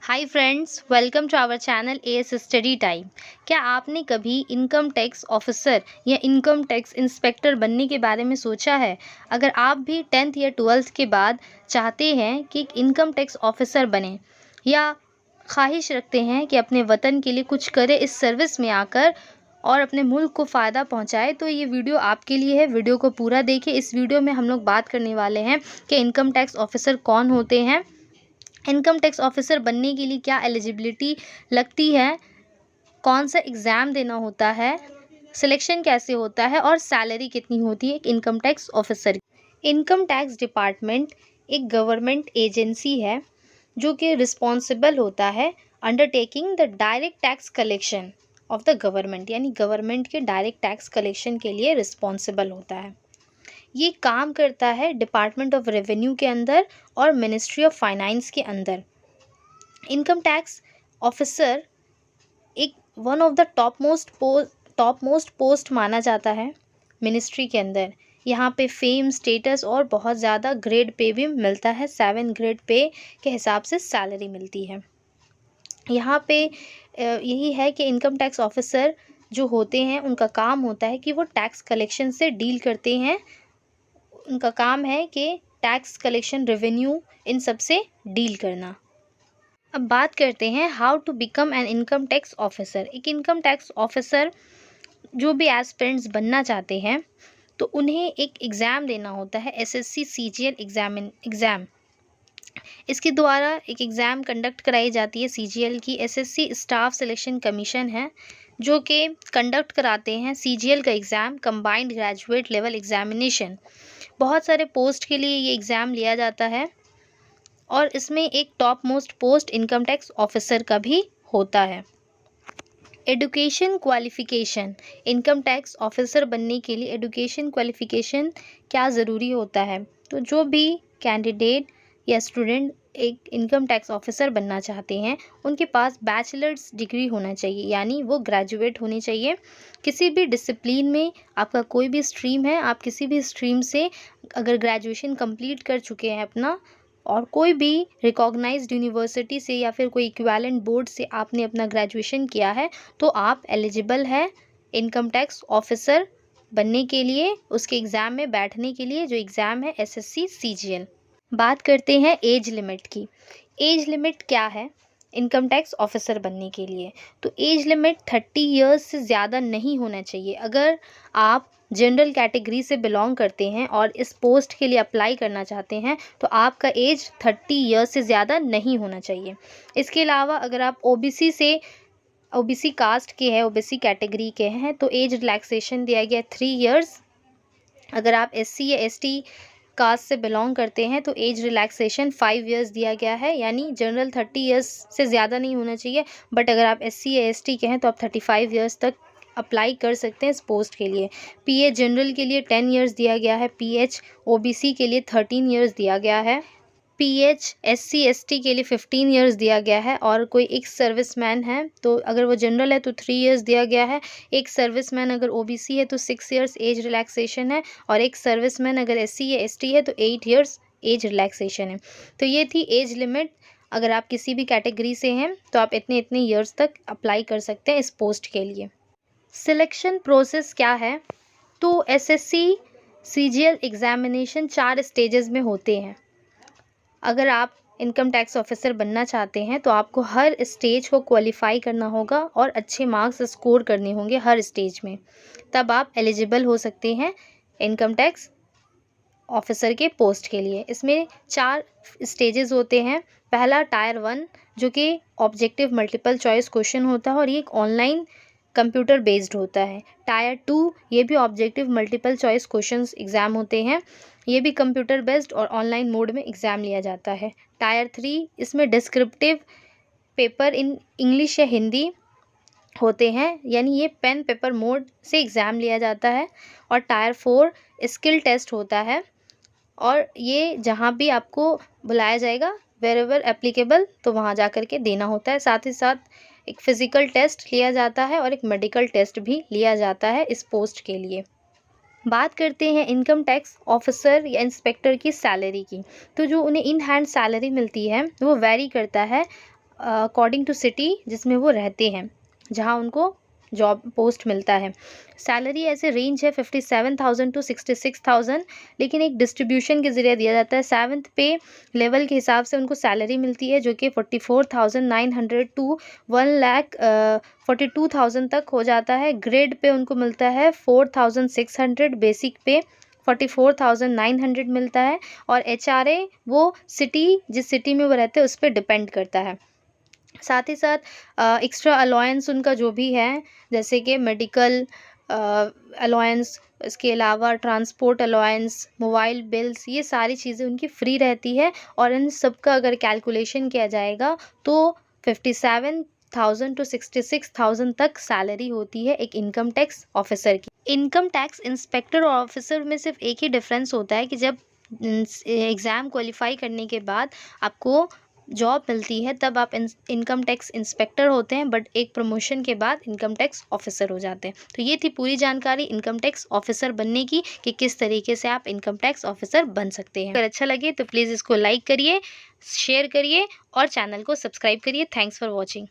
Hi friends, welcome to our channel AS study time. क्या आपने कभी इनकम टैक्स ऑफिसर या इनकम टैक्स इंस्पेक्टर बनने के बारे में सोचा है? अगर आप भी 10th या 12th के बाद चाहते हैं कि एक इनकम टैक्स ऑफिसर बने या ख्वाहिश रखते हैं कि अपने वतन के लिए कुछ करें इस सर्विस में आकर और अपने मुल्क को फ़ायदा पहुंचाए, तो ये वीडियो आपके लिए है। वीडियो को पूरा देखें। इस वीडियो में हम लोग बात करने वाले हैं कि इनकम टैक्स ऑफिसर कौन होते हैं, इनकम टैक्स ऑफिसर बनने के लिए क्या एलिजिबिलिटी लगती है, कौन सा एग्ज़ाम देना होता है, सिलेक्शन कैसे होता है और सैलरी कितनी होती है एक income tax officer. Income tax department एक गवर्नमेंट एजेंसी है जो कि रिस्पॉन्सिबल होता है undertaking the direct tax collection of the government, यानी गवर्नमेंट के डायरेक्ट टैक्स कलेक्शन के लिए रिस्पॉन्सिबल होता है। ये काम करता है डिपार्टमेंट ऑफ रेवेन्यू के अंदर और मिनिस्ट्री ऑफ फाइनेंस के अंदर। इनकम टैक्स ऑफिसर एक one of the top most post माना जाता है मिनिस्ट्री के अंदर। यहाँ पे फेम, स्टेटस और बहुत ज़्यादा ग्रेड पे भी मिलता है। 7 ग्रेड पे के हिसाब से सैलरी मिलती है। यहाँ पे यही है कि इनकम टैक्स ऑफिसर जो होते हैं उनका काम होता है कि वो टैक्स कलेक्शन से डील करते हैं। उनका काम है कि टैक्स कलेक्शन, रेवेन्यू, इन सब से डील करना। अब बात करते हैं how to become an income tax officer. एक इनकम टैक्स ऑफिसर जो भी एस्पिरेंट्स बनना चाहते हैं तो उन्हें एक एग्ज़ाम देना होता है, एसएससी सीजीएल एग्ज़ाम। इसके द्वारा एक एग्ज़ाम कंडक्ट कराई जाती है सीजीएल की। एसएससी स्टाफ सिलेक्शन कमीशन है जो कि कंडक्ट कराते हैं सीजीएल का exam, combined graduate level examination. बहुत सारे पोस्ट के लिए ये एग्ज़ाम लिया जाता है और इसमें एक top most post income tax officer का भी होता है। Education qualification, income tax officer बनने के लिए एडुकेशन क्वालिफ़िकेशन क्या ज़रूरी होता है? तो जो भी कैंडिडेट या स्टूडेंट एक इनकम टैक्स ऑफिसर बनना चाहते हैं उनके पास बैचलर्स डिग्री होना चाहिए, यानी वो ग्रेजुएट होनी चाहिए। किसी भी डिसिप्लिन में आपका कोई भी स्ट्रीम है, आप किसी भी स्ट्रीम से अगर ग्रेजुएशन कंप्लीट कर चुके हैं अपना और कोई भी रिकॉग्नाइज्ड यूनिवर्सिटी से या फिर कोई इक्विवेलेंट बोर्ड से आपने अपना ग्रेजुएशन किया है तो आप एलिजिबल है इनकम टैक्स ऑफिसर बनने के लिए, उसके एग्ज़ाम में बैठने के लिए, जो एग्ज़ाम है एसएससी सीजीएल। बात करते हैं एज लिमिट की। एज लिमिट क्या है इनकम टैक्स ऑफिसर बनने के लिए? तो एज लिमिट 30 इयर्स से ज़्यादा नहीं होना चाहिए। अगर आप जनरल कैटेगरी से बिलोंग करते हैं और इस पोस्ट के लिए अप्लाई करना चाहते हैं तो आपका एज 30 इयर्स से ज़्यादा नहीं होना चाहिए। इसके अलावा अगर आप ओबीसी कास्ट के हैं, ओबीसी कैटेगरी के हैं तो एज रिलैक्सेशन दिया गया 3 इयर्स। अगर आप एससी या एसटी कास्ट से बिलोंग करते हैं तो एज रिलैक्सेशन 5 इयर्स दिया गया है, यानी जनरल 30 इयर्स से ज़्यादा नहीं होना चाहिए। बट अगर आप एससी या एसटी के हैं तो आप 35 इयर्स तक अप्लाई कर सकते हैं इस पोस्ट के लिए। पीए जनरल के लिए 10 इयर्स दिया गया है, पीएच ओबीसी के लिए 13 इयर्स दिया गया है, पीएच एससी एसटी के लिए 15 इयर्स दिया गया है। और कोई एक सर्विसमैन है तो अगर वो जनरल है तो 3 इयर्स दिया गया है। एक सर्विसमैन अगर ओबीसी है तो 6 इयर्स एज रिलैक्सेशन है और एक सर्विसमैन अगर एससी या एसटी है तो 8 इयर्स एज रिलैक्सेशन है। तो ये थी एज लिमिट। अगर आप किसी भी कैटेगरी से हैं तो आप इतने इतने ईयर्स तक अप्लाई कर सकते हैं इस पोस्ट के लिए। सिलेक्शन प्रोसेस क्या है? तो एसएससी सीजीएल एग्जामिनेशन 4 स्टेजेस में होते हैं। अगर आप इनकम टैक्स ऑफिसर बनना चाहते हैं तो आपको हर स्टेज को क्वालिफाई करना होगा और अच्छे मार्क्स स्कोर करने होंगे हर स्टेज में, तब आप एलिजिबल हो सकते हैं इनकम टैक्स ऑफिसर के पोस्ट के लिए। इसमें 4 स्टेजेस होते हैं। पहला टायर 1 जो कि ऑब्जेक्टिव मल्टीपल चॉइस क्वेश्चन होता है और ये एक ऑनलाइन कंप्यूटर बेस्ड होता है। टायर 2 ये भी objective multiple choice questions exam होते हैं, ये भी कंप्यूटर बेस्ड और ऑनलाइन मोड में एग्ज़ाम लिया जाता है। टायर 3 इसमें डिस्क्रिप्टिव पेपर इन इंग्लिश या हिंदी होते हैं, यानी ये पेन पेपर मोड से एग्ज़ाम लिया जाता है। और टायर 4 स्किल टेस्ट होता है और ये जहाँ भी आपको बुलाया जाएगा वेर एवर एप्लीकेबल तो वहाँ जा कर के देना होता है। साथ ही साथ एक फ़िज़िकल टेस्ट लिया जाता है और एक मेडिकल टेस्ट भी लिया जाता है इस पोस्ट के लिए। बात करते हैं इनकम टैक्स ऑफिसर या इंस्पेक्टर की सैलरी की। तो जो उन्हें इन हैंड सैलरी मिलती है वो वैरी करता है अकॉर्डिंग टू सिटी जिसमें वो रहते हैं, जहाँ उनको जॉब पोस्ट मिलता है। सैलरी ऐसे रेंज है 57,000 टू 66,000, लेकिन एक डिस्ट्रीब्यूशन के ज़रिए दिया जाता है। 7th पे लेवल के हिसाब से उनको सैलरी मिलती है, जो कि 44,900 टू 1,42,000 तक हो जाता है। ग्रेड पे उनको मिलता है 4,600, बेसिक पे 44,900 मिलता है। और HRA वो सिटी, जिस सिटी में वो रहते हैं उस पर डिपेंड करता है। साथ ही साथ एक्स्ट्रा अलाउंस उनका जो भी है, जैसे कि मेडिकल अलाउंस, इसके अलावा ट्रांसपोर्ट अलाउंस, मोबाइल बिल्स, ये सारी चीज़ें उनकी फ्री रहती है। और इन सब का अगर कैलकुलेशन किया जाएगा तो 57,000 टू 66,000 तक सैलरी होती है एक इनकम टैक्स ऑफिसर की। इनकम टैक्स इंस्पेक्टर और ऑफिसर में सिर्फ एक ही डिफरेंस होता है कि जब एग्ज़ाम क्वालिफाई करने के बाद आपको जॉब मिलती है तब आप इनकम टैक्स इंस्पेक्टर होते हैं, बट एक प्रमोशन के बाद इनकम टैक्स ऑफिसर हो जाते हैं। तो ये थी पूरी जानकारी इनकम टैक्स ऑफिसर बनने की, कि किस तरीके से आप इनकम टैक्स ऑफिसर बन सकते हैं। अगर अच्छा लगे तो प्लीज़ इसको लाइक करिए, शेयर करिए और चैनल को सब्सक्राइब करिए। Thanks for watching.